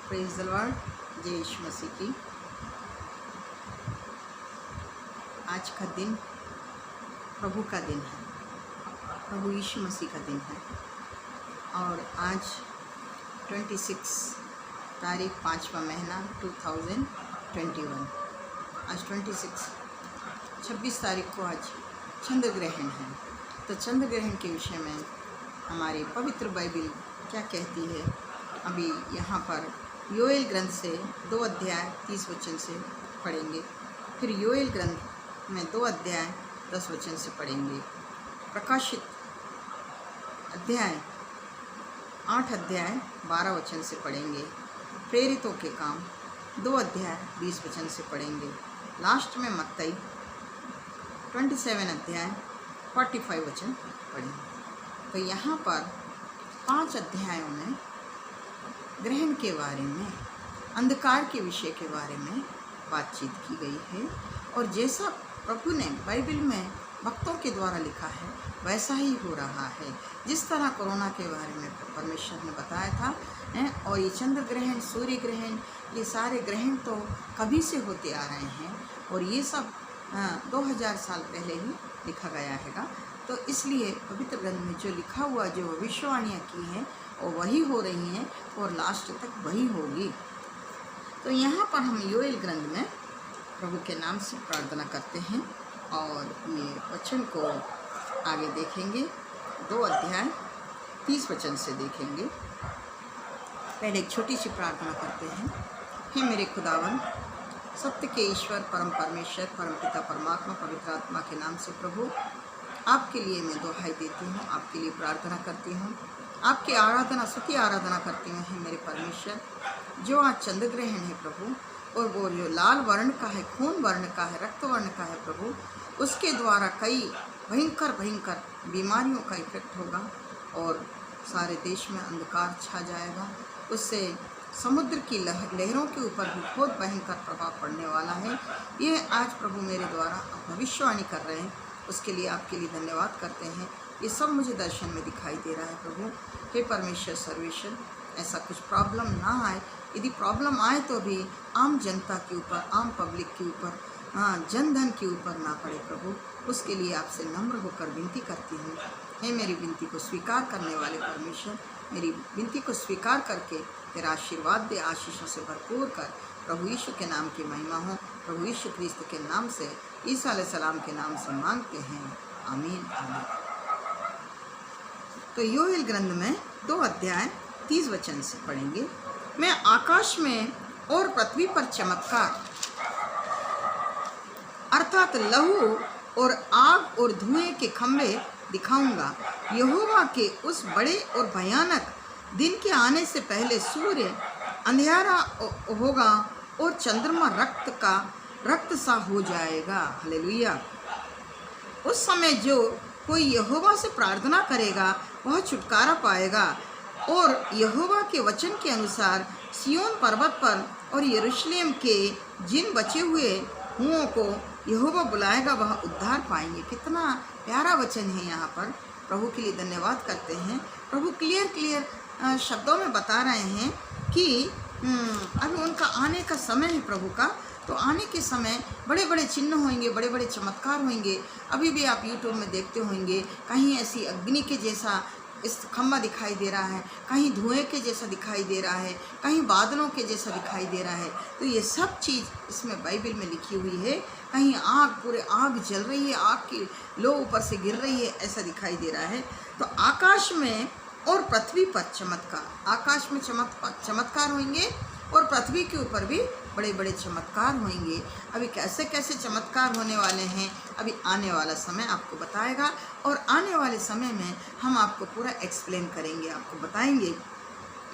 Praise the Lord. जय यीशु मसीह की। आज का दिन प्रभु का दिन है, प्रभु यीशु मसीह का दिन है। और आज 26 तारीख 5वां महीना 2021। आज 26 तारीख को आज चंद्र ग्रहण है। तो चंद्र ग्रहण के विषय में हमारी पवित्र बाइबल क्या कहती है, अभी यहाँ पर योएल ग्रंथ से 2 अध्याय 30 वचन से पढ़ेंगे। फिर योएल ग्रंथ में 2 अध्याय 10 वचन से पढ़ेंगे। प्रकाशित अध्याय 8 अध्याय 12 वचन से पढ़ेंगे। प्रेरितों के काम 2 अध्याय 20 वचन से पढ़ेंगे। लास्ट में मत्ती 27 अध्याय 45 वचन पढ़ेंगे। तो यहाँ पर 5 अध्यायों में ग्रहण के बारे में, अंधकार के विषय के बारे में बातचीत की गई है। और जैसा प्रभु ने बाइबल में भक्तों के द्वारा लिखा है वैसा ही हो रहा है। जिस तरह कोरोना के बारे में परमेश्वर ने बताया था, और ये चंद्र ग्रहण, सूर्य ग्रहण, ये सारे ग्रहण तो कभी से होते आ रहे हैं और ये सब 2000 साल पहले ही लिखा गया है। तो इसलिए पवित्र ग्रंथ में जो लिखा हुआ, जो भविष्यवाणियाँ की हैं वो वही हो रही हैं और लास्ट तक वही होगी। तो यहाँ पर हम योएल ग्रंथ में प्रभु के नाम से प्रार्थना करते हैं और ये वचन को आगे देखेंगे। 2 अध्याय 30 वचन से देखेंगे। पहले एक छोटी सी प्रार्थना करते हैं। हे मेरे खुदावन, सत्य के ईश्वर, परम परमेश्वर, परम पिता परमात्मा, पवित्र आत्मा के नाम से प्रभु आपके लिए मैं दुहाई देती हूँ, आपके लिए प्रार्थना करती हूँ, आपकी आराधना, स्तुति आराधना करती हूँ। हे मेरे परमेश्वर, जो आज चंद्र ग्रहण है प्रभु, और वो जो लाल वर्ण का है, खून वर्ण का है, रक्त वर्ण का है प्रभु, उसके द्वारा कई भयंकर बीमारियों का इफेक्ट होगा और सारे देश में अंधकार छा जाएगा। उससे समुद्र की लहरों के ऊपर भी बहुत भयंकर प्रभाव पड़ने वाला है। ये आज प्रभु मेरे द्वारा भविष्यवाणी कर रहे हैं, उसके लिए आपके लिए धन्यवाद करते हैं। ये सब मुझे दर्शन में दिखाई दे रहा है प्रभु। हे परमेश्वर सर्वेश्वर, ऐसा कुछ प्रॉब्लम ना आए। यदि प्रॉब्लम आए तो भी आम जनता के ऊपर, आम पब्लिक के ऊपर, जन धन के ऊपर ना पड़े प्रभु। उसके लिए आपसे नम्र होकर विनती करती हूँ। हे मेरी विनती को स्वीकार करने वाले परमेश्वर, मेरी विनती को स्वीकार करके तेरा आशीर्वाद दे, आशीषों से भरपूर कर। प्रभु यीशु के नाम की महिमा हो। प्रभु यीशु क्रिस्त के नाम से, ईसा अलैहिस्सलाम के नाम से मांगते हैं, आमीन आमीन। तो योएल ग्रंथ में 2 अध्याय 30 वचन से पढ़ेंगे। मैं आकाश में और पृथ्वी पर चमत्कार, अर्थात लहू और आग और धुएं के खंभे दिखाऊंगा। यहोवा के उस बड़े और भयानक दिन के आने से पहले सूर्य अंधेरा होगा और चंद्रमा रक्त सा हो जाएगा। हालेलुया। उस समय जो कोई यहोवा से प्रार्थना करेगा वह छुटकारा पाएगा। और यहोवा के वचन के अनुसार सिय्योन पर्वत पर और यरूशलेम के जिन बचे हुए हुओं को यहोवा बुलाएगा, वह उद्धार पाएंगे। कितना प्यारा वचन है। यहाँ पर प्रभु के लिए धन्यवाद करते हैं। प्रभु क्लियर शब्दों में बता रहे हैं कि अभी उनका आने का समय है प्रभु का। तो आने के समय बड़े बड़े चिन्ह होंगे, बड़े बड़े चमत्कार होंगे। अभी भी आप यूट्यूब में देखते होंगे, कहीं ऐसी अग्नि के जैसा इस खम्भा दिखाई दे रहा है, कहीं धुएं के जैसा दिखाई दे रहा है, कहीं बादलों के जैसा दिखाई दे रहा है। तो ये सब चीज़ इसमें बाइबल में लिखी हुई है। कहीं आग, पूरे आग जल रही है, आग की लो ऊपर से गिर रही है, ऐसा दिखाई दे रहा है। तो आकाश में और पृथ्वी पर चमत्कार, आकाश में चमत्कार होंगे और पृथ्वी के ऊपर भी बड़े बड़े चमत्कार होंगे। अभी कैसे कैसे चमत्कार होने वाले हैं, अभी आने वाला समय आपको बताएगा। और आने वाले समय में हम आपको पूरा एक्सप्लेन करेंगे, आपको बताएंगे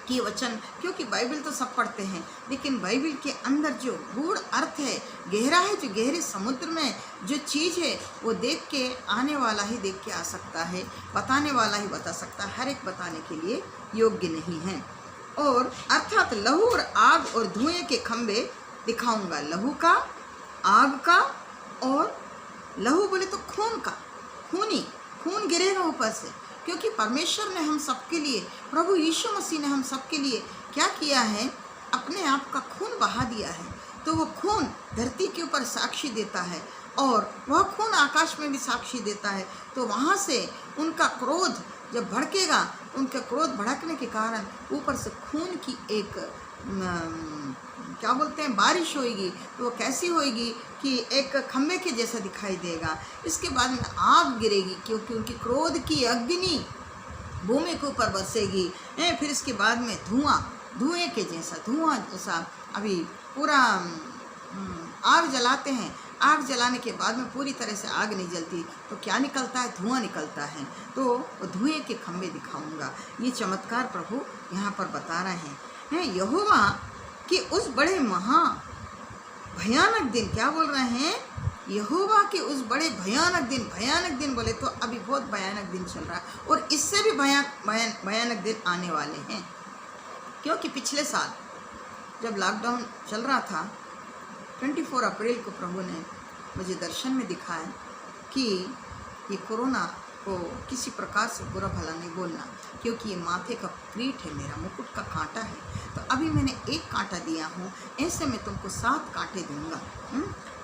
कि वचन, क्योंकि बाइबल तो सब पढ़ते हैं, लेकिन बाइबल के अंदर जो गूढ़ अर्थ है, गहरा है, जो गहरे समुद्र में जो चीज़ है, वो देख के आने वाला ही देख के आ सकता है, बताने वाला ही बता सकता है। हर एक बताने के लिए योग्य नहीं है। और अर्थात लहू और आग और धुएं के खंभे दिखाऊंगा। लहू का, आग का, और लहू बोले तो खून का, खून गिरेगा ऊपर से, क्योंकि परमेश्वर ने हम सबके लिए, प्रभु यीशु मसीह ने हम सबके लिए क्या किया है, अपने आप का खून बहा दिया है, तो वो खून धरती के ऊपर साक्षी देता है और वह खून आकाश में भी साक्षी देता है। तो वहाँ से उनका क्रोध जब भड़केगा, उनका क्रोध भड़कने के कारण ऊपर से खून की एक क्या बोलते हैं बारिश होएगी। तो वो कैसी होएगी कि एक खम्भे के जैसा दिखाई देगा। इसके बाद में आग गिरेगी, क्योंकि उनकी क्रोध की अग्नि भूमि के ऊपर बरसेगी। फिर इसके बाद में धुएं जैसा अभी पूरा आग जलाते हैं, आग जलाने के बाद में पूरी तरह से आग नहीं जलती तो क्या निकलता है, धुआं निकलता है। तो वो धुएं के खम्भे दिखाऊंगा। ये चमत्कार प्रभु यहाँ पर बता रहे हैं। यहोवा कि उस बड़े महा भयानक दिन, क्या बोल रहे हैं, यहोवा के उस बड़े भयानक दिन बोले तो अभी बहुत भयानक दिन चल रहा है और इससे भी भयानक दिन आने वाले हैं। क्योंकि पिछले साल जब लॉकडाउन चल रहा था, 24 अप्रैल को प्रभु ने मुझे दर्शन में दिखाया कि ये कोरोना को किसी प्रकार से बुरा भला नहीं बोलना, क्योंकि ये माथे का क्रीट है, मेरा मुकुट का कांटा है। तो अभी मैंने एक कांटा दिया हूँ, ऐसे मैं तुमको 7 कांटे दूंगा।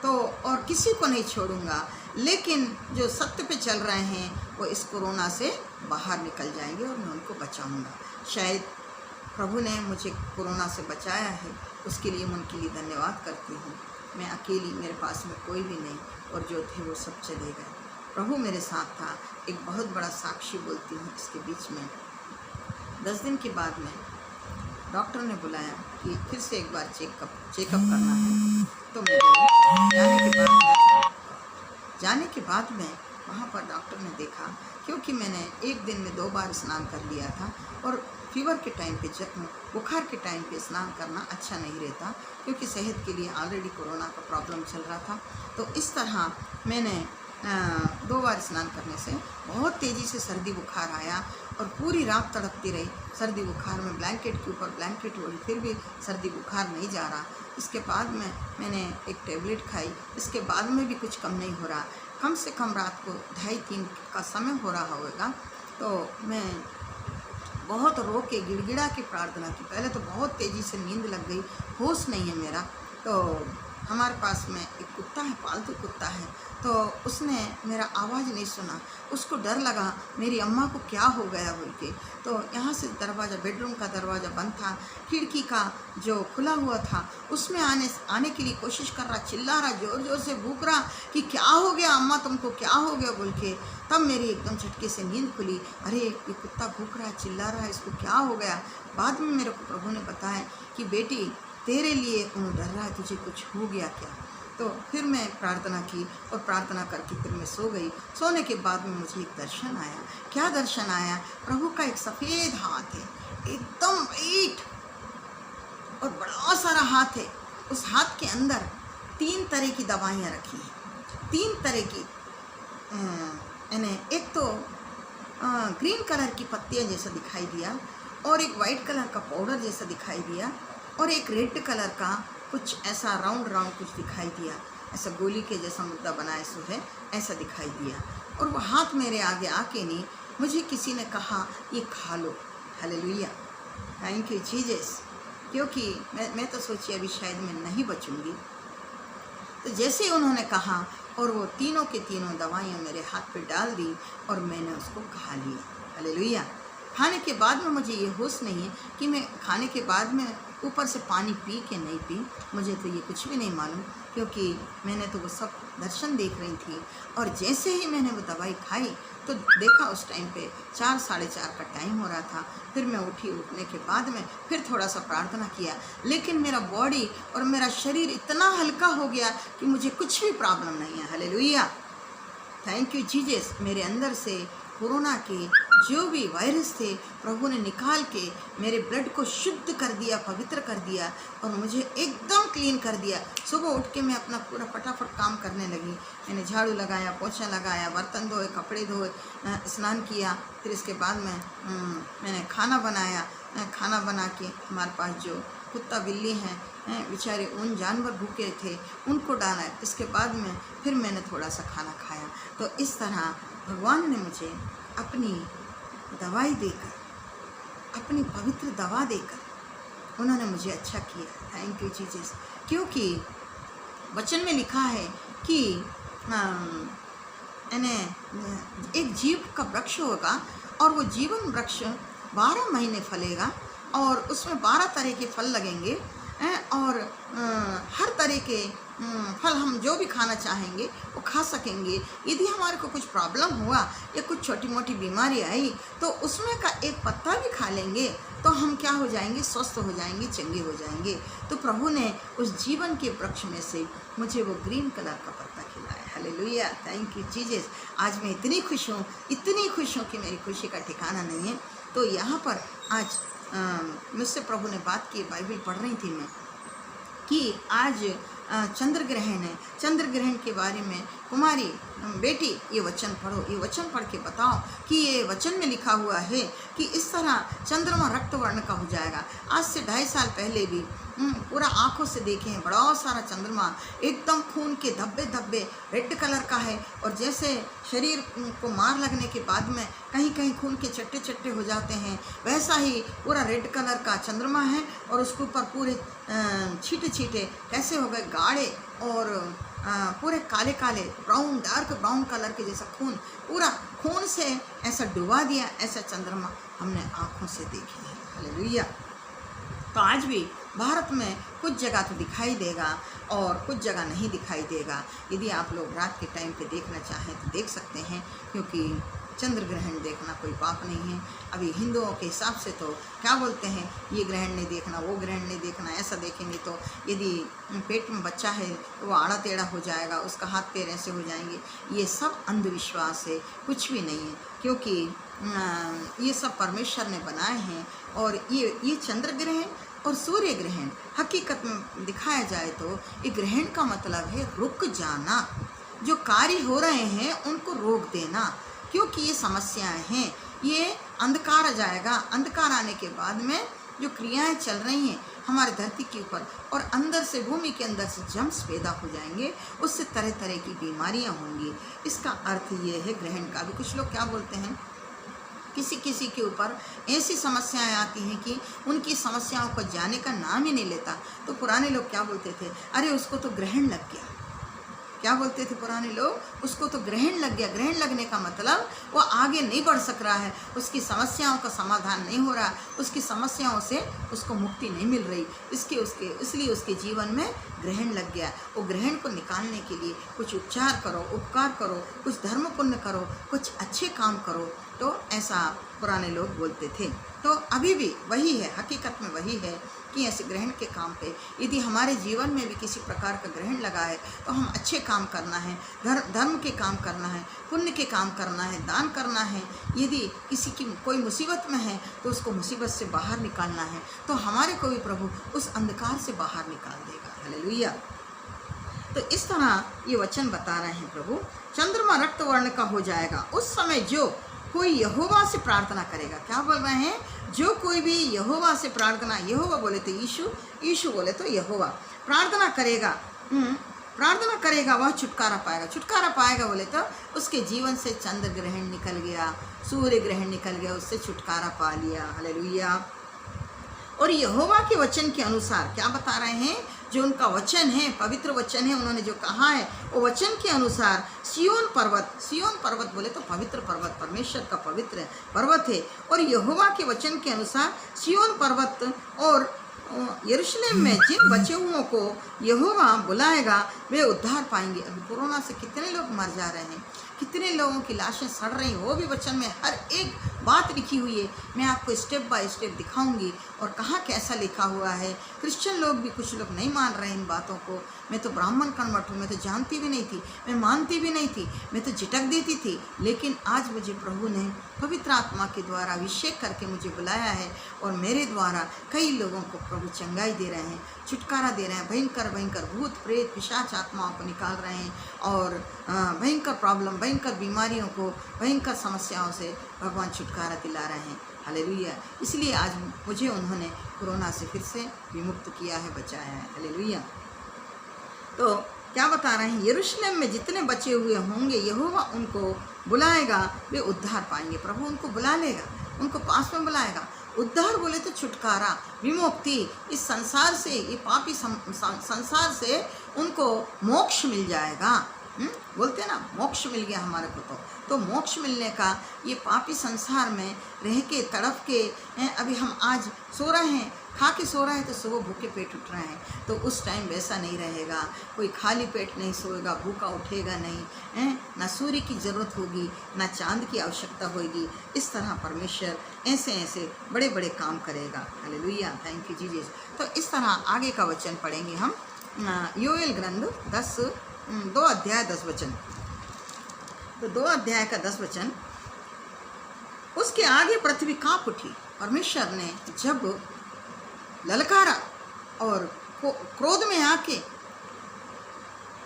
तो और किसी को नहीं छोड़ूंगा। लेकिन जो सत्य पे चल रहे हैं वो इस कोरोना से बाहर निकल जाएंगे और मैं उनको बचाऊंगा। शायद प्रभु ने मुझे कोरोना से बचाया है, उसके लिए मैं उनके लिए धन्यवाद करती हूँ। मैं अकेली, मेरे पास में कोई भी नहीं, और जो थे वो सब चले गए। प्रभु मेरे साथ था। एक बहुत बड़ा साक्षी बोलती हूँ इसके बीच में। 10 दिन के बाद में डॉक्टर ने बुलाया कि फिर से एक बार चेकअप करना है। तो मैं गई। जाने के बाद में वहाँ पर डॉक्टर ने देखा, क्योंकि मैंने एक दिन में 2 बार स्नान कर लिया था और फीवर के टाइम पे, बुखार के टाइम पे स्नान करना अच्छा नहीं रहता, क्योंकि सेहत के लिए ऑलरेडी कोरोना का प्रॉब्लम चल रहा था। तो इस तरह मैंने 2 बार स्नान करने से बहुत तेज़ी से सर्दी बुखार आया और पूरी रात तड़पती रही सर्दी बुखार में। ब्लैंकेट के ऊपर ब्लैंकेट ओढ़ी, फिर भी सर्दी बुखार नहीं जा रहा। इसके बाद में मैंने एक टेबलेट खाई, इसके बाद में भी कुछ कम नहीं हो रहा। कम से कम रात को 2:30-3 का समय हो रहा होगा। तो मैं बहुत रो के गिड़गिड़ा के प्रार्थना की। पहले तो बहुत तेज़ी से नींद लग गई, होश नहीं है मेरा। तो हमारे पास में एक कुत्ता है, पालतू कुत्ता है, तो उसने मेरा आवाज़ नहीं सुना। उसको डर लगा मेरी अम्मा को क्या हो गया बोल के। तो यहाँ से दरवाज़ा, बेडरूम का दरवाज़ा बंद था, खिड़की का जो खुला हुआ था उसमें आने के लिए कोशिश कर रहा, चिल्ला रहा, ज़ोर ज़ोर से भूख रहा कि क्या हो गया अम्मा, तुमको क्या हो गया बोल के। तब मेरी एकदम झटके से नींद खुली। अरे ये कुत्ता भूख रहा है, चिल्ला रहा है, इसको क्या हो गया। बाद में मेरे को प्रभु ने बताया कि बेटी तेरे लिए डर रहा है, तुझे कुछ हो गया क्या। तो फिर मैं प्रार्थना की और प्रार्थना करके फिर मैं सो गई। सोने के बाद में मुझे एक दर्शन आया। क्या दर्शन आया, प्रभु का एक सफ़ेद हाथ है, एकदम वाइट और बड़ा सारा हाथ है। उस हाथ के अंदर 3 तरह की दवाइयाँ रखी हैं, 3 तरह की। एक तो ग्रीन कलर की पत्तियाँ जैसा दिखाई दिया, और एक वाइट कलर का पाउडर जैसा दिखाई दिया, और एक रेड कलर का कुछ ऐसा राउंड कुछ दिखाई दिया, ऐसा गोली के जैसा मुद्दा बनाए सो है, ऐसा दिखाई दिया। और वो हाथ मेरे आगे आके नहीं, मुझे किसी ने कहा ये खा लो। Hallelujah, thank you Jesus. क्योंकि मैं तो सोची अभी शायद मैं नहीं बचूंगी। तो जैसे ही उन्होंने कहा और वो तीनों के तीनों दवाइयाँ मेरे हाथ पे डाल दी और मैंने उसको खा लिया। हालेलुया। खाने के बाद में मुझे ये होश नहीं है कि मैं खाने के बाद में ऊपर से पानी पी के नहीं पी, मुझे तो ये कुछ भी नहीं मालूम, क्योंकि मैंने तो वो सब दर्शन देख रही थी। और जैसे ही मैंने वो दवाई खाई तो देखा उस टाइम पे 4 साढ़े 4 का टाइम हो रहा था। फिर मैं उठी, उठने के बाद में फिर थोड़ा सा प्रार्थना किया, लेकिन मेरा बॉडी और मेरा शरीर इतना हल्का हो गया कि मुझे कुछ भी प्रॉब्लम नहीं है। Hallelujah, thank you Jesus. मेरे अंदर से कोरोना के जो भी वायरस थे प्रभु ने निकाल के मेरे ब्लड को शुद्ध कर दिया, पवित्र कर दिया और मुझे एकदम क्लीन कर दिया। सुबह उठ के मैं अपना पूरा फटाफट काम करने लगी। मैंने झाड़ू लगाया, पोछा लगाया, बर्तन धोए, कपड़े धोए, स्नान किया। फिर इसके बाद में मैंने खाना बनाया। खाना बना के हमारे पास जो कुत्ता बिल्ली हैं बेचारे, उन जानवर भूखे थे, उनको डाला। इसके बाद में फिर मैंने थोड़ा सा खाना खाया। तो इस तरह भगवान ने मुझे अपनी दवाई देकर, अपनी पवित्र दवा देकर उन्होंने मुझे अच्छा किया। Thank you Jesus. क्योंकि वचन में लिखा है कि एक जीव का वृक्ष होगा और वो जीवन वृक्ष 12 महीने फलेगा और उसमें 12 तरह के फल लगेंगे और हर तरह के फल हम जो भी खाना चाहेंगे वो खा सकेंगे। यदि हमारे को कुछ प्रॉब्लम हुआ या कुछ छोटी मोटी बीमारी आई तो उसमें का एक पत्ता भी खा लेंगे तो हम क्या हो जाएंगे, स्वस्थ हो जाएंगे, चंगे हो जाएंगे। तो प्रभु ने उस जीवन के वृक्ष में से मुझे वो ग्रीन कलर का पत्ता खिलाया। Hallelujah, thank you Jesus. आज मैं इतनी खुश हूँ, इतनी खुश हूँ कि मेरी खुशी का ठिकाना नहीं है। तो यहाँ पर आज मुझसे प्रभु ने बात की, बाइबल पढ़ रही थी मैं कि आज चंद्र ग्रहण है। चंद्र ग्रहण के बारे में कुमारी बेटी ये वचन पढ़ो, ये वचन पढ़ के बताओ कि ये वचन में लिखा हुआ है कि इस तरह चंद्रमा रक्त वर्ण का हो जाएगा। आज से 2.5 साल पहले भी पूरा आंखों से देखे हैं, बड़ा सारा चंद्रमा एकदम खून के धब्बे धब्बे रेड कलर का है और जैसे शरीर को मार लगने के बाद में कहीं कहीं खून के चट्टे चट्टे हो जाते हैं, वैसा ही पूरा रेड कलर का चंद्रमा है और उसके ऊपर पूरे छींटे छींटे कैसे हो गए, गाढ़े और पूरे काले काले ब्राउन, डार्क ब्राउन कलर के जैसा खून, पूरा खून से ऐसा डुबा दिया। ऐसा चंद्रमा हमने आँखों से देखे हैं। हालेलुया। तो आज भी भारत में कुछ जगह तो दिखाई देगा और कुछ जगह नहीं दिखाई देगा। यदि आप लोग रात के टाइम पे देखना चाहें तो देख सकते हैं, क्योंकि चंद्र ग्रहण देखना कोई पाप नहीं है। अभी हिंदुओं के हिसाब से तो क्या बोलते हैं, ये ग्रहण नहीं देखना, वो ग्रहण नहीं देखना, ऐसा देखेंगे तो यदि पेट में बच्चा है तो वो आड़ा टेढ़ा हो जाएगा, उसका हाथ पैर ऐसे हो जाएंगे। ये सब अंधविश्वास है, कुछ भी नहीं है, क्योंकि ये सब परमेश्वर ने बनाए हैं। और ये चंद्र ग्रहण और सूर्य ग्रहण हकीकत में दिखाया जाए तो ये ग्रहण का मतलब है रुक जाना, जो कार्य हो रहे हैं उनको रोक देना, क्योंकि ये समस्याएं हैं, ये अंधकार आ जाएगा। अंधकार आने के बाद में जो क्रियाएं चल रही हैं हमारे धरती के ऊपर और अंदर से, भूमि के अंदर से जम्स पैदा हो जाएंगे, उससे तरह तरह की बीमारियां होंगी। इसका अर्थ ये है ग्रहण का भी। कुछ लोग क्या बोलते हैं, किसी किसी के ऊपर ऐसी समस्याएं आती हैं कि उनकी समस्याओं को जाने का नाम ही नहीं लेता। तो पुराने लोग क्या बोलते थे, अरे उसको तो ग्रहण लग गया। क्या बोलते थे पुराने लोग, उसको तो ग्रहण लग गया। ग्रहण लगने का मतलब वो आगे नहीं बढ़ सक रहा है, उसकी समस्याओं का समाधान नहीं हो रहा, उसकी समस्याओं से उसको मुक्ति नहीं मिल रही, इसलिए उसके जीवन में ग्रहण लग गया। वो ग्रहण को निकालने के लिए कुछ उपचार करो, उपकार करो, कुछ धर्म पुण्य करो, कुछ अच्छे काम करो। तो ऐसा पुराने लोग बोलते थे। तो अभी भी वही है, हकीकत में वही है कि ऐसे ग्रहण के काम पे यदि हमारे जीवन में भी किसी प्रकार का ग्रहण लगा है तो हम अच्छे काम करना है, धर्म के काम करना है, पुण्य के काम करना है, दान करना है। यदि किसी की कोई मुसीबत में है तो उसको मुसीबत से बाहर निकालना है, तो हमारे को भी प्रभु उस अंधकार से बाहर निकाल देगा। हालेलुया। तो इस तरह ये वचन बता रहे हैं प्रभु, चंद्रमा रक्त वर्ण का हो जाएगा उस समय जो कोई यहोवा से प्रार्थना करेगा। क्या बोल रहे हैं, जो कोई भी यहोवा से प्रार्थना, यहोवा बोले तो यीशु, यीशु बोले तो यहोवा, प्रार्थना करेगा वह छुटकारा पाएगा। छुटकारा पाएगा बोले तो उसके जीवन से चंद्र ग्रहण निकल गया, सूर्य ग्रहण निकल गया, उससे छुटकारा पा लिया। हालेलुया। और यहोवा के वचन के अनुसार क्या बता रहे हैं, जो उनका वचन है, पवित्र वचन है, उन्होंने जो कहा है वो वचन के अनुसार सिय्योन पर्वत बोले तो पवित्र पर्वत, परमेश्वर का पवित्र पर्वत है। और यहोवा के वचन के अनुसार सिय्योन पर्वत और यरूशलेम में जिन बचे हुओं को यहोवा बुलाएगा वे उद्धार पाएंगे। अभी कोरोना से कितने लोग मर जा रहे हैं, कितने लोगों की लाशें सड़ रही हैं, वो भी वचन में हर एक बात लिखी हुई है। मैं आपको स्टेप बाय स्टेप दिखाऊंगी और कहाँ कैसा लिखा हुआ है। क्रिश्चियन लोग भी, कुछ लोग नहीं मान रहे इन बातों को। मैं तो ब्राह्मण कन्वर्ट हूँ, मैं तो जानती भी नहीं थी, मैं मानती भी नहीं थी, मैं तो झिटक देती थी। लेकिन आज मुझे प्रभु ने पवित्र आत्मा के द्वारा अभिषेक करके मुझे बुलाया है और मेरे द्वारा कई लोगों को प्रभु चंगाई दे रहे हैं, छुटकारा दे रहे हैं। भयंकर भयंकर भूत प्रेत पिशाच आत्माओं को निकाल रहे हैं और भयंकर प्रॉब्लम, भयंकर बीमारियों को, भयंकर समस्याओं से भगवान छुटकारा दिला रहे हैं। हालेलुया। इसलिए आज मुझे उन्होंने कोरोना से फिर से विमुक्त किया है, बचाया है। हालेलुया। तो क्या बता रहे हैं, यरूशलेम में जितने बचे हुए होंगे यहोवा उनको बुलाएगा, वे उद्धार पाएंगे। प्रभु उनको बुला लेगा, उनको पास में बुलाएगा उद्धार बोले तो छुटकारा, विमुक्ति, इस संसार से, ये पापी संसार से उनको मोक्ष मिल जाएगा। बोलते हैं ना, मोक्ष मिल गया हमारे को। तो मोक्ष मिलने का, ये पापी संसार में रह के तड़प के अभी हम आज सो रहे हैं, खा के सो रहे हैं तो सुबह भूखे पेट उठ रहे हैं, तो उस टाइम वैसा नहीं रहेगा। कोई खाली पेट नहीं सोएगा, भूखा उठेगा नहीं, ना सूर्य की ज़रूरत होगी, ना चांद की आवश्यकता होगी। इस तरह परमेश्वर ऐसे ऐसे बड़े बड़े काम करेगा। Hallelujah, thank you Jesus. तो इस तरह आगे का वचन पढ़ेंगे हम, योएल ग्रंथ 2 अध्याय 10 वचन। तो 2 अध्याय का 10 वचन, उसके आगे पृथ्वी कांप उठी। परमेश्वर ने जब ललकारा और क्रोध में आके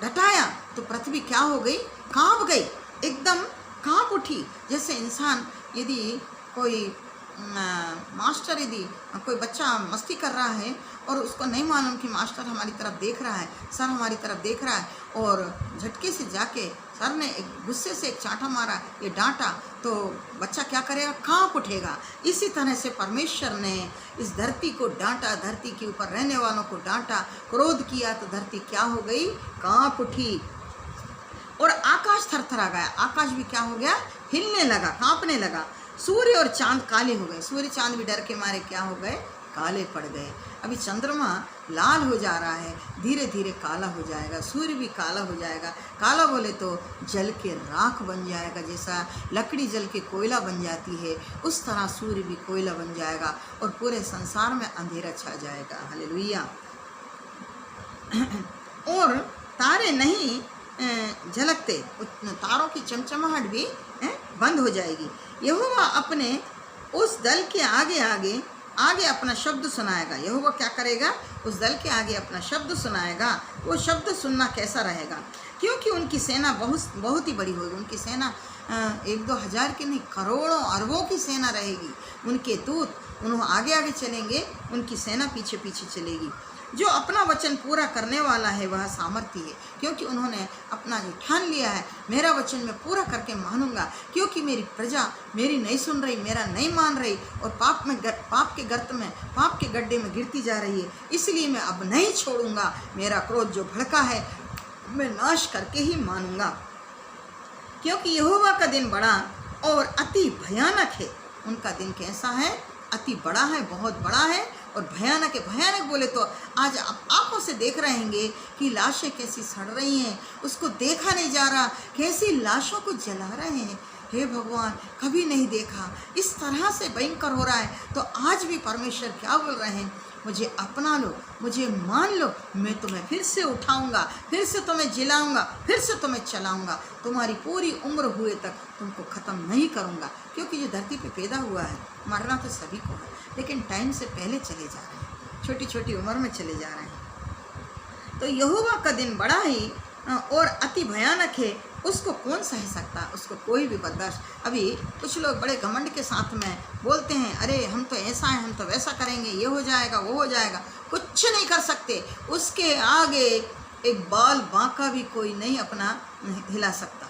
डटाया तो पृथ्वी क्या हो गई? कांप गई, एकदम कांप उठी। जैसे इंसान, यदि कोई मास्टर, यदि कोई बच्चा मस्ती कर रहा है और उसको नहीं मालूम कि मास्टर हमारी तरफ देख रहा है, सर हमारी तरफ देख रहा है, और झटके से जाके सर ने एक गुस्से से एक चांटा मारा, ये डांटा, तो बच्चा क्या करेगा? कांप उठेगा। इसी तरह से परमेश्वर ने इस धरती को डांटा, धरती के ऊपर रहने वालों को डांटा, क्रोध किया, तो धरती क्या हो गई? कांप उठी। और आकाश थरथरा गया, आकाश भी क्या हो गया? हिलने लगा, कांपने लगा। सूर्य और चांद काले हो गए, सूर्य चांद भी डर के मारे क्या हो गए? काले पड़ गए। अभी चंद्रमा लाल हो जा रहा है, धीरे धीरे काला हो जाएगा, सूर्य भी काला हो जाएगा। काला बोले तो जल के राख बन जाएगा, जैसा लकड़ी जल के कोयला बन जाती है, उस तरह सूर्य भी कोयला बन जाएगा और पूरे संसार में अंधेरा छा जाएगा। हालेलुया। और तारे नहीं झलकते, तारों की चमचमाहट भी बंद हो जाएगी। यहोवा अपने उस दल के आगे अपना शब्द सुनाएगा। यहोवा क्या करेगा? उस दल के आगे अपना शब्द सुनाएगा। वो शब्द सुनना कैसा रहेगा? क्योंकि उनकी सेना बहुत ही बड़ी होगी। उनकी सेना 1-2 हज़ार की नहीं, करोड़ों अरबों की सेना रहेगी। उनके दूत उन्होंने आगे आगे चलेंगे, उनकी सेना पीछे पीछे चलेगी। जो अपना वचन पूरा करने वाला है वह सामर्थी है, क्योंकि उन्होंने अपना जो ठान लिया है, मेरा वचन मैं पूरा करके मानूंगा, क्योंकि मेरी प्रजा मेरी नहीं सुन रही, मेरा नहीं मान रही, और पाप के गर्त में, पाप के गड्ढे में गिरती जा रही है। इसलिए मैं अब नहीं छोड़ूंगा। मेरा क्रोध जो भड़का है मैं नाश करके ही मानूंगा, क्योंकि यहोवा का दिन बड़ा और अति भयानक है। उनका दिन कैसा है? अति बड़ा है, बहुत बड़ा है और भयानक है। भयानक बोले तो आज आप आंखों से देख रहे होंगे कि लाशें कैसी सड़ रही हैं, उसको देखा नहीं जा रहा, कैसी लाशों को जला रहे हैं। हे भगवान, कभी नहीं देखा, इस तरह से भयंकर हो रहा है। तो आज भी परमेश्वर क्या बोल रहे हैं? मुझे अपना लो, मुझे मान लो, मैं तुम्हें फिर से उठाऊंगा, फिर से तुम्हें जिलाऊंगा, फिर से तुम्हें चलाऊंगा, तुम्हारी पूरी उम्र हुए तक तुमको ख़त्म नहीं करूंगा। क्योंकि जो धरती पे पैदा हुआ है, मरना तो सभी को है, लेकिन टाइम से पहले चले जा रहे हैं, छोटी छोटी उम्र में चले जा रहे हैं। तो यहोवा का दिन बड़ा ही और अति भयानक है, उसको कौन सह सकता? उसको कोई भी बर्दाश्त। अभी कुछ लोग बड़े घमंड के साथ में बोलते हैं, अरे हम तो ऐसा हैं, हम तो वैसा करेंगे, ये हो जाएगा, वो हो जाएगा। कुछ नहीं कर सकते, उसके आगे एक बाल बांका भी कोई नहीं अपना हिला सकता।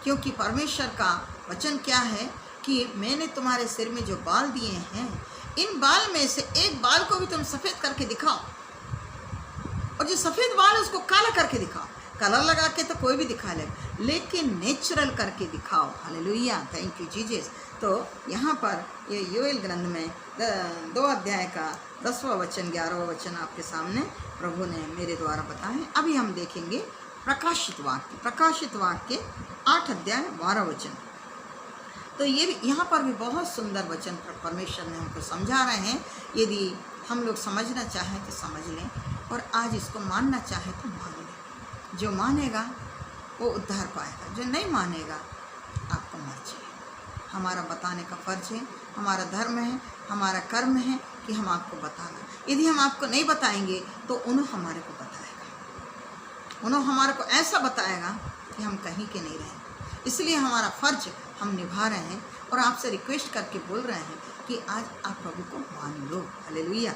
क्योंकि परमेश्वर का वचन क्या है कि मैंने तुम्हारे सिर में जो बाल दिए हैं, इन बाल में से एक बाल को भी तुम सफ़ेद करके दिखाओ, और जो सफ़ेद बाल है उसको काला करके दिखाओ। कलर लगा के तो कोई भी दिखा लेगा, लेकिन नेचुरल करके दिखाओ। Hallelujah, thank you Jesus. तो यहाँ पर ये योएल ग्रंथ में 2 अध्याय का 10वां वचन 11वां वचन आपके सामने प्रभु ने मेरे द्वारा बताए। अभी हम देखेंगे प्रकाशित वाक्य 8 अध्याय 12 वचन। तो ये भी यहाँ पर भी बहुत सुंदर वचन परमेश्वर ने हमको समझा रहे हैं। यदि हम लोग समझना चाहें तो समझ लें, और आज इसको मानना चाहे तो मान लें। जो मानेगा वो उद्धार पाएगा, जो नहीं मानेगा आपको मर्जी है। हमारा बताने का फर्ज है, हमारा धर्म है, हमारा कर्म है कि हम आपको बताना। यदि हम आपको नहीं बताएंगे तो उन्होंने हमारे को बताएगा, उन्होंने हमारे को ऐसा बताएगा कि हम कहीं के नहीं रहें। इसलिए हमारा फर्ज हम निभा रहे हैं और आपसे रिक्वेस्ट करके बोल रहे हैं कि आज आप प्रभु को मान लो। हालेलुया।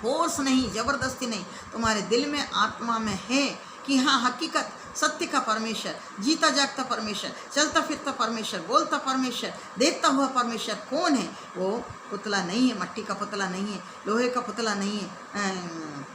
फोर्स नहीं, ज़बरदस्ती नहीं, तुम्हारे दिल में, आत्मा में है कि हाँ हकीकत सत्य का परमेश्वर, जीता जागता परमेश्वर, चलता फिरता परमेश्वर, बोलता परमेश्वर, देखता हुआ परमेश्वर कौन है? वो पुतला नहीं है, मट्टी का पुतला नहीं है, लोहे का पुतला नहीं है,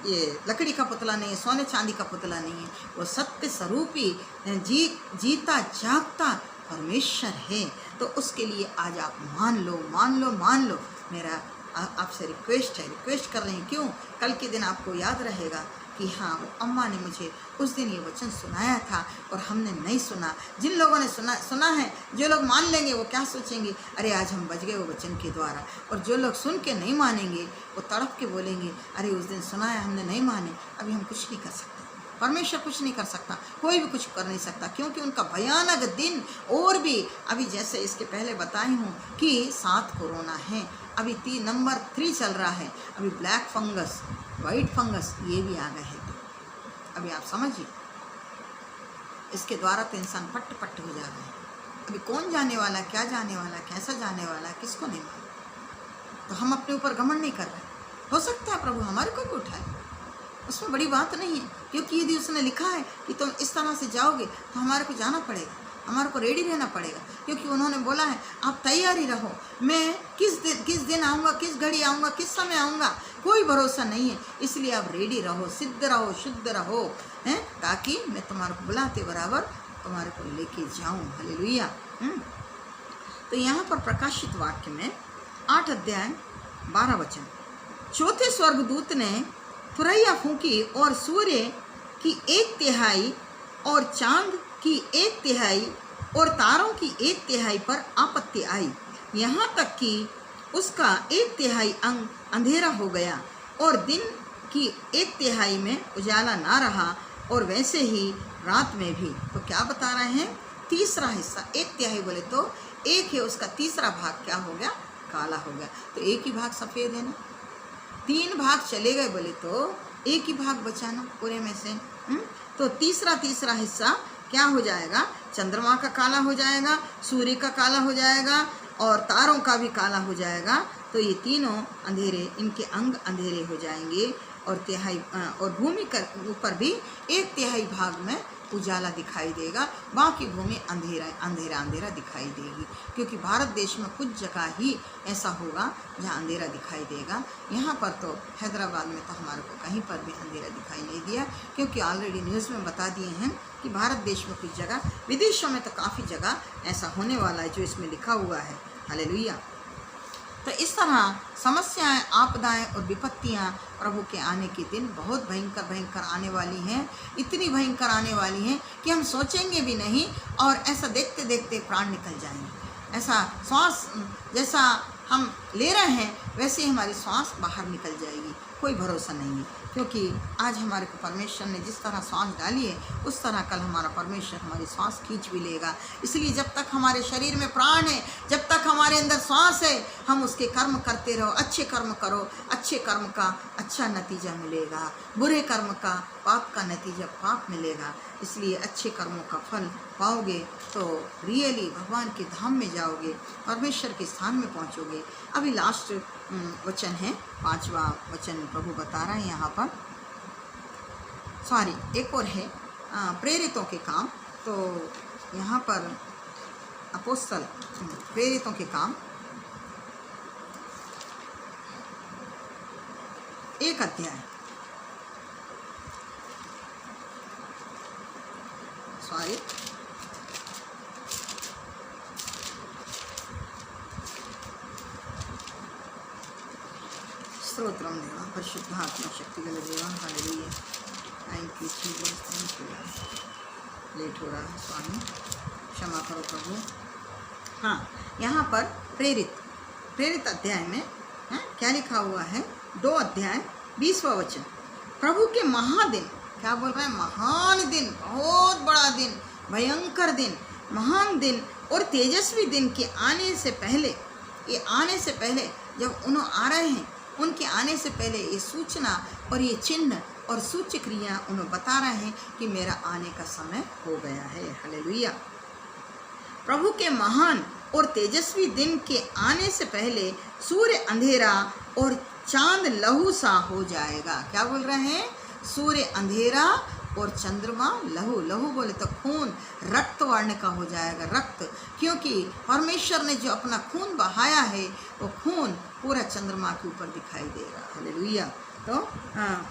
ये लकड़ी का पुतला नहीं है, सोने चांदी का पुतला नहीं है। वो सत्य स्वरूपी जीता जागता परमेश्वर है। तो उसके लिए आज आप मान लो, मान लो, मान लो। मेरा आपसे रिक्वेस्ट है, रिक्वेस्ट कर रहे हैं। क्यों? कल के दिन आपको याद रहेगा कि हाँ, वो अम्मा ने मुझे उस दिन ये वचन सुनाया था और हमने नहीं सुना। जिन लोगों ने सुना है, जो लोग मान लेंगे वो क्या सोचेंगे? अरे आज हम बच गए वो वचन के द्वारा। और जो लोग सुन के नहीं मानेंगे वो तड़प के बोलेंगे, अरे उस दिन सुना है, हमने नहीं माने, अभी हम कुछ नहीं कर सकते। परमेश्वर कुछ नहीं कर सकता, कोई भी कुछ कर नहीं सकता, क्योंकि उनका भयानक दिन। और भी अभी जैसे इसके पहले बताई हूँ कि 7 कोरोना है, अभी नंबर 3 चल रहा है, अभी ब्लैक फंगस, वाइट फंगस ये भी आ गए हैं। तो अभी आप समझिए, इसके द्वारा तो इंसान पट्ट पट्ट हो जा रहा है। अभी कौन जाने वाला, क्या जाने वाला, कैसा जाने वाला, किसको नहीं मालूम। तो हम अपने ऊपर घमंड नहीं कर रहे। हो सकता है प्रभु हमारे को भी उठाए, उसमें बड़ी बात नहीं है, क्योंकि यदि उसने लिखा है कि तुम इस तरह से जाओगे तो हमारे को जाना पड़ेगा, हमारे को रेडी रहना पड़ेगा, क्योंकि उन्होंने बोला है आप तैयारी रहो। मैं किस दिन आऊँगा, किस घड़ी आऊँगा, किस समय आऊँगा, कोई भरोसा नहीं है। इसलिए आप रेडी रहो, सिद्ध रहो, शुद्ध रहो, हैं, ताकि मैं तुम्हारे को बुलाते बराबर तुम्हारे को लेके जाऊँ। हालेलुया। तो यहाँ पर प्रकाशित वाक्य में 8 अध्याय 12 वचन, चौथे स्वर्गदूत ने थुरैया फूंकी और सूर्य की 1/3 और चांद की 1/3 और तारों की 1/3 पर आपत्ति आई, यहाँ तक कि उसका 1/3 अंग अंधेरा हो गया और दिन की 1/3 में उजाला ना रहा, और वैसे ही रात में भी। तो क्या बता रहे हैं? तीसरा हिस्सा, 1/3 बोले तो एक है, उसका तीसरा भाग क्या हो गया? काला हो गया। तो एक ही भाग सफ़ेद है ना, 3 भाग चले गए बोले तो एक ही भाग बचा ना पूरे में से। तो तीसरा हिस्सा क्या हो जाएगा? चंद्रमा का काला हो जाएगा, सूर्य का काला हो जाएगा और तारों का भी काला हो जाएगा। तो ये तीनों अंधेरे, इनके अंग अंधेरे हो जाएंगे और भूमि के ऊपर भी 1/3 भाग में उजाला दिखाई देगा, बाकी भूमि अंधेरा दिखाई देगी। क्योंकि भारत देश में कुछ जगह ही ऐसा होगा जहाँ अंधेरा दिखाई देगा। यहाँ पर तो हैदराबाद में तो हमारे को कहीं पर भी अंधेरा दिखाई नहीं दिया, क्योंकि ऑलरेडी न्यूज़ में बता दिए हैं कि भारत देश में कुछ जगह, विदेशों में तो काफ़ी जगह ऐसा होने वाला है जो इसमें लिखा हुआ है। हालेलुया। तो इस तरह समस्याएं, आपदाएं और विपत्तियां प्रभु के आने के दिन बहुत भयंकर आने वाली हैं। इतनी भयंकर आने वाली हैं कि हम सोचेंगे भी नहीं, और ऐसा देखते देखते प्राण निकल जाएंगे। ऐसा श्वास जैसा हम ले रहे हैं वैसे ही हमारी श्वास बाहर निकल जाएगी, कोई भरोसा नहीं है। क्योंकि आज हमारे को परमेश्वर ने जिस तरह सांस डाली है उस तरह कल हमारा परमेश्वर हमारी सांस खींच भी लेगा। इसलिए जब तक हमारे शरीर में प्राण है, जब तक हमारे अंदर सांस है, हम उसके कर्म करते रहो। अच्छे कर्म करो, अच्छे कर्म का अच्छा नतीजा मिलेगा, बुरे कर्म का, पाप का नतीजा पाप मिलेगा। इसलिए अच्छे कर्मों का फल पाओगे तो रियली भगवान के धाम में जाओगे, परमेश्वर के स्थान में पहुँचोगे। अभी लास्ट वचन है, 5वां वचन प्रभु बता रहे हैं यहाँ पर। एक और है प्रेरितों के काम। तो यहाँ पर अपोस्तल प्रेरितों के काम 1 अध्याय, स्तोत्रम देवा, परिशुद्ध आत्मा शक्ति गल देवा। Hallelujah. Thank you Jesus, thank you. Late हो रहा है स्वामी, क्षमा करो प्रभु। हाँ, यहाँ पर प्रेरित अध्याय में क्या लिखा हुआ है? 2 अध्याय 20वां वचन, प्रभु के महादिन, क्या बोल रहे हैं? महान दिन, बहुत बड़ा दिन, भयंकर दिन, महान दिन और तेजस्वी दिन के आने से पहले, ये आने से पहले जब उन्होंने आ रहे हैं, उनके आने से पहले ये सूचना और ये चिन्ह और सूच्य क्रिया उन्हें बता रहे हैं कि मेरा आने का समय हो गया है। हालेलुया। प्रभु के महान और तेजस्वी दिन के आने से पहले सूर्य अंधेरा और चांद लहू सा हो जाएगा। क्या बोल रहे हैं? सूर्य अंधेरा और चंद्रमा लहू, लहू बोले तो खून, रक्त वर्ण का हो जाएगा, रक्त, क्योंकि परमेश्वर ने जो अपना खून बहाया है वो खून पूरा चंद्रमा के ऊपर दिखाई देगा। हालेलुया। तो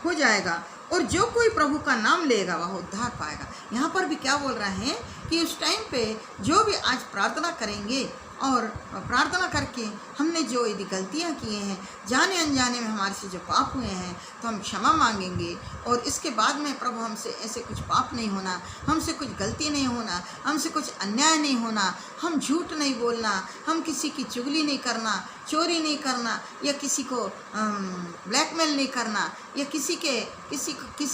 हो जाएगा। और जो कोई प्रभु का नाम लेगा वह उद्धार पाएगा। यहाँ पर भी क्या बोल रहे हैं कि उस टाइम पे जो भी आज प्रार्थना करेंगे और प्रार्थना करके हमने जो यदि गलतियाँ किए हैं, जाने अनजाने में हमारे से जो पाप हुए हैं, तो हम क्षमा मांगेंगे और इसके बाद में प्रभु हमसे ऐसे कुछ पाप नहीं होना, हमसे कुछ गलती नहीं होना, हमसे कुछ अन्याय नहीं होना, हम झूठ नहीं बोलना, हम किसी की चुगली नहीं करना, चोरी नहीं करना, या किसी को ब्लैकमेल नहीं करना, या किसी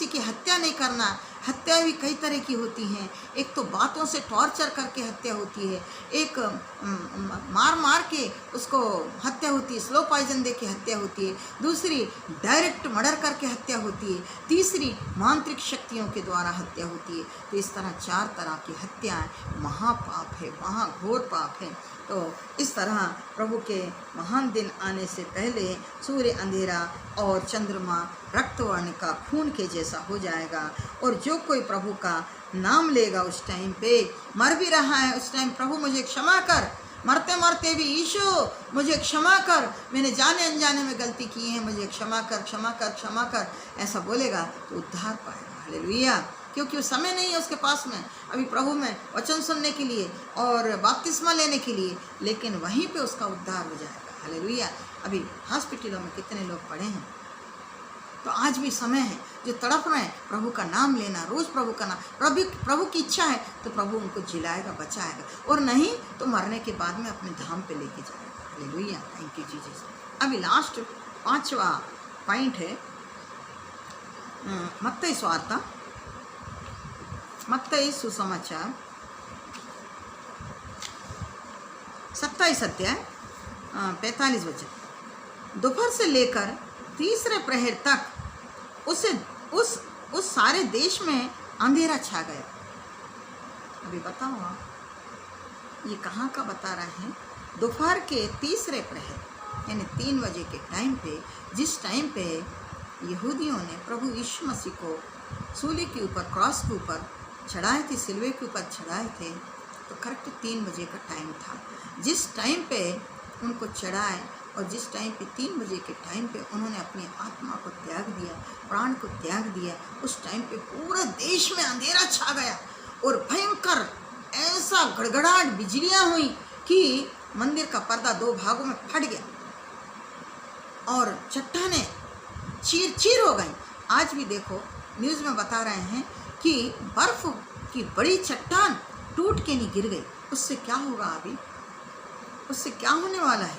की हत्या नहीं करना। हत्या भी कई तरह की होती हैं। एक तो बातों से टॉर्चर करके हत्या होती है, एक मार मार के उसको हत्या होती है, स्लो पॉइजन दे के हत्या होती है, दूसरी डायरेक्ट मर्डर करके हत्या होती है, तीसरी मांत्रिक शक्तियों के द्वारा हत्या होती है। तो इस तरह 4 तरह की हत्याएं महापाप है, महाघोर पाप है। तो इस तरह प्रभु के महान दिन आने से पहले सूर्य अंधेरा और चंद्रमा रक्तवर्ण का खून के जैसा हो जाएगा। और जो कोई प्रभु का नाम लेगा उस टाइम पे, मर भी रहा है उस टाइम, प्रभु मुझे क्षमा कर, मरते मरते भी यीशु मुझे क्षमा कर, मैंने जाने अनजाने में गलती की है, मुझे क्षमा कर, क्षमा कर, क्षमा कर, ऐसा बोलेगा तो उद्धार पाएगा। हालेलुया। क्योंकि वो समय नहीं है उसके पास में अभी प्रभु में वचन सुनने के लिए और बपतिस्मा लेने के लिए, लेकिन वहीं पे उसका उद्धार हो जाएगा। हालेलुया। अभी हॉस्पिटलों में कितने लोग पड़े हैं, तो आज भी समय है जो तड़प रहे हैं प्रभु का नाम लेना, रोज़ प्रभु का नाम, प्रभु की इच्छा है तो प्रभु उनको जिलाएगा, बचाएगा, और नहीं तो मरने के बाद में अपने धाम पे लेके जाएगा। हालेलुया। Thank you Jesus. अभी लास्ट 5वां पॉइंट है मत्ती सुवार्ता, मत्ती सुसमाचार 27 अध्याय 45 वचन। दोपहर से लेकर तीसरे प्रहर तक उस सारे देश में अंधेरा छा गया। अभी बताओ आप ये कहाँ का बता रहे हैं? दोपहर के तीसरे प्रहर यानी 3 बजे के टाइम पे, जिस टाइम पे यहूदियों ने प्रभु यीशु मसीह को सूली के ऊपर, क्रॉस के ऊपर चढ़ाए थे, सिलवे के ऊपर चढ़ाए थे, तो करेक्ट 3 बजे का टाइम था। जिस टाइम पे उनको चढ़ाए और जिस टाइम पे 3 बजे के टाइम पे उन्होंने अपनी आत्मा को त्याग दिया, प्राण को त्याग दिया, उस टाइम पे पूरा देश में अंधेरा छा गया और भयंकर ऐसा गड़गड़ाहट, बिजलियां हुई कि मंदिर का पर्दा 2 भागों में फट गया और चट्टानें चीर चीर हो गई। आज भी देखो न्यूज़ में बता रहे हैं कि बर्फ की बड़ी चट्टान टूट के नहीं गिर गई। उससे क्या होगा? अभी उससे क्या होने वाला है?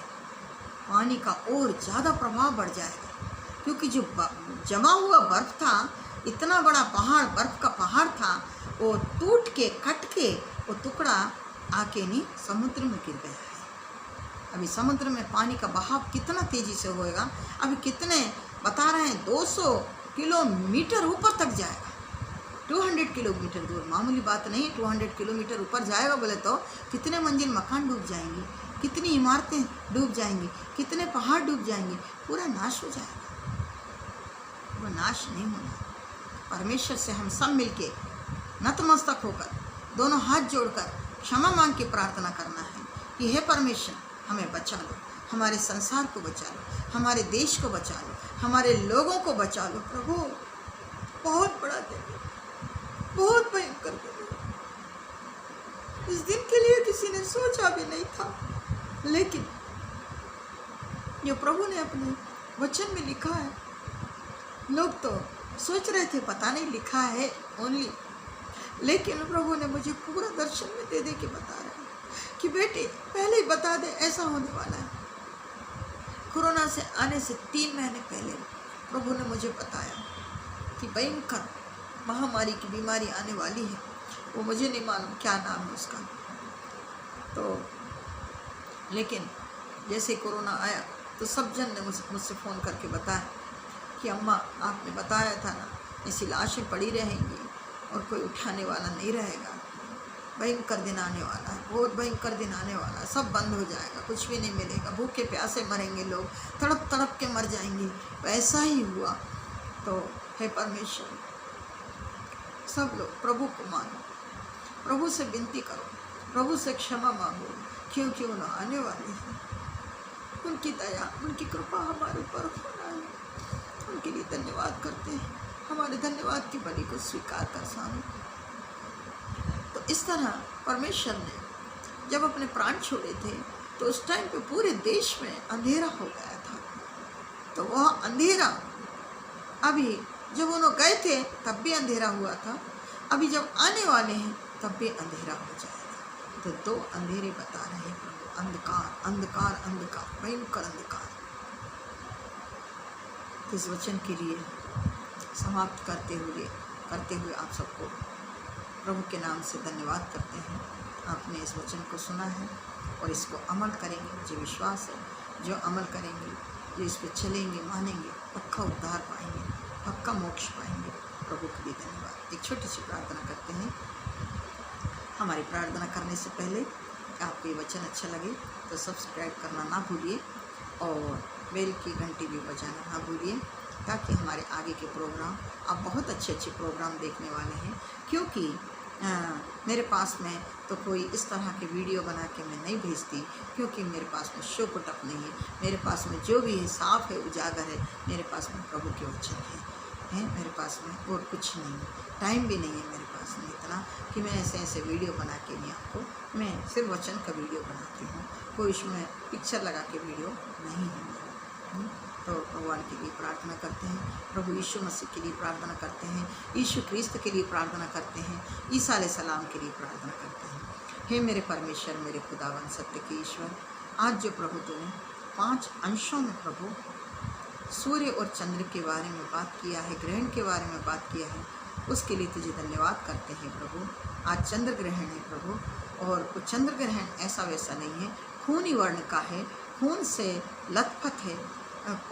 पानी का और ज़्यादा प्रभाव बढ़ जाएगा, क्योंकि जो जमा हुआ बर्फ था, इतना बड़ा पहाड़, बर्फ का पहाड़ था, वो टूट के, कट के वो टुकड़ा आके नहीं समुद्र में गिर गया है। अभी समुद्र में पानी का बहाव कितना तेज़ी से होएगा, अभी कितने बता रहे हैं 200 किलोमीटर ऊपर तक जाएगा, 200 किलोमीटर दूर, मामूली बात नहीं। 200 किलोमीटर ऊपर जाएगा बोले तो कितने मंजिल मकान डूब जाएंगे, कितनी इमारतें डूब जाएंगी, कितने पहाड़ डूब जाएंगे, पूरा नाश हो जाएगा। वो नाश नहीं होना। परमेश्वर से हम सब मिलके नतमस्तक होकर, दोनों हाथ जोड़कर क्षमा मांग के प्रार्थना करना है कि हे परमेश्वर हमें बचा लो, हमारे संसार को बचा लो, हमारे देश को बचा लो, हमारे लोगों को बचा लो। प्रभु बहुत बड़ा दिन, बहुत भयंकर दिन, इस दिन के लिए किसी ने सोचा भी नहीं था, लेकिन जो प्रभु ने अपने वचन में लिखा है, लोग तो सोच रहे थे पता नहीं लिखा है ओनली, लेकिन प्रभु ने मुझे पूरा दर्शन में दे के बता रहे हैं कि बेटे पहले ही बता दे ऐसा होने वाला है। कोरोना से आने से 3 महीने पहले प्रभु ने मुझे बताया कि भयंकर महामारी की बीमारी आने वाली है। वो मुझे नहीं मालूम क्या नाम है उसका, तो लेकिन जैसे कोरोना आया तो सब जन ने मुझसे फ़ोन करके बताया कि अम्मा आपने बताया था ना, ऐसी लाशें पड़ी रहेंगी और कोई उठाने वाला नहीं रहेगा, भयंकर दिन आने वाला है, बहुत भयंकर दिन आने वाला है, सब बंद हो जाएगा, कुछ भी नहीं मिलेगा, भूखे प्यासे मरेंगे लोग, तड़प तड़प के मर जाएंगे। वैसा ही हुआ। तो हे परमेश्वर सब लोग प्रभु को मानो, प्रभु से विनती करो, प्रभु से क्षमा मांगो, क्योंकि उन्हें आने वाले हैं। उनकी दया, उनकी कृपा हमारे ऊपर होना है। उनके लिए धन्यवाद करते हैं। हमारे धन्यवाद की बलि को स्वीकार कर स्वामी। तो इस तरह परमेश्वर ने जब अपने प्राण छोड़े थे तो उस टाइम पे पूरे देश में अंधेरा हो गया था। तो वह अंधेरा अभी जब उन्होंने गए थे तब भी अंधेरा हुआ था, अभी जब आने वाले हैं तब भी अंधेरा हो जाएगा। तो दो अंधेरे बता रहे हैं प्रभु, अंधकार अंधकार अंधकार, भयंकर अंधकार। इस वचन के लिए समाप्त करते हुए आप सबको प्रभु के नाम से धन्यवाद करते हैं। आपने इस वचन को सुना है और इसको अमल करेंगे। मुझे विश्वास है जो अमल करेंगे, जो इस पर चलेंगे, मानेंगे, पक्का उद्धार पाएंगे, पक्का मोक्ष पाएंगे। प्रभु के लिए धन्यवाद। एक छोटी सी प्रार्थना करते हैं। हमारी प्रार्थना करने से पहले आपको ये वचन अच्छा लगे तो सब्सक्राइब करना ना भूलिए और बेल की घंटी भी बजाना ना भूलिए, ताकि हमारे आगे के प्रोग्राम, आप बहुत अच्छे प्रोग्राम देखने वाले हैं। क्योंकि मेरे पास में तो कोई इस तरह के वीडियो बना के मैं नहीं भेजती, क्योंकि मेरे पास में शो पुटअप नहीं है। मेरे पास में जो भी है साफ है, उजागर है। मेरे पास में प्रभु के वचन है मेरे पास में और कुछ नहीं है। टाइम भी नहीं है मेरे पास में इतना कि मैं ऐसे वीडियो बना के नहीं, आपको मैं सिर्फ वचन का वीडियो बनाती हूँ। कोई इसमें पिक्चर लगा के वीडियो नहीं है मेरा। तो भगवान के लिए प्रार्थना करते हैं, प्रभु यीशु मसीह के लिए प्रार्थना करते हैं, यीशु क्रिस्त के लिए प्रार्थना करते हैं, ईसा अलैहिस्सलाम के लिए प्रार्थना करते हैं। हे मेरे परमेश्वर, मेरे खुदावन सत्य के ईश्वर, आज जो प्रभु तूने 5 अंशों में प्रभु सूर्य और चंद्र के बारे में बात किया है, ग्रहण के बारे में बात किया है, उसके लिए तुझे धन्यवाद करते हैं प्रभु। आज चंद्र ग्रहण है प्रभु, और वो चंद्र ग्रहण ऐसा वैसा नहीं है, खूनी वर्ण का है, खून से लथपथ है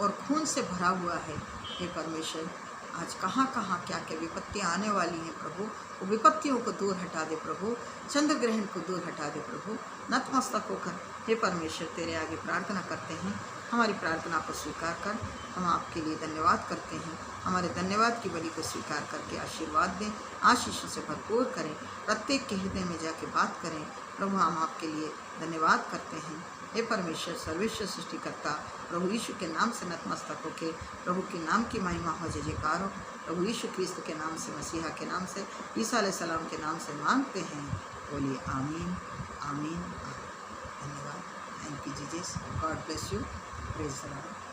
और खून से भरा हुआ है। हे परमेश्वर, आज कहाँ कहाँ क्या क्या विपत्तियाँ आने वाली हैं प्रभु, वो विपत्तियों को दूर हटा दे प्रभु, चंद्र ग्रहण को दूर हटा दे प्रभु। नतमस्तक होकर हे परमेश्वर तेरे आगे प्रार्थना करते हैं। हमारी प्रार्थना को स्वीकार कर, हम आपके लिए धन्यवाद करते हैं। हमारे धन्यवाद की बलि को स्वीकार करके आशीर्वाद दें, आशीषों से भरपूर करें, प्रत्येक के हृदय में जाके बात करें प्रभु। हम आपके लिए धन्यवाद करते हैं। हे परमेश्वर, सर्वेश्वर सृष्टिकर्ता, प्रभु यीशु के नाम से नतमस्तक होके प्रभु के नाम की महिमा हो, जय जयकार हो। प्रभु यीशु क्रिस्त के नाम से, मसीहा के नाम से, ईसा अलैहिस्सलाम के नाम से मांगते हैं। बोलिए आमीन आमीन। धन्यवाद। Thank you Jesus. God bless you. Praise the Lord.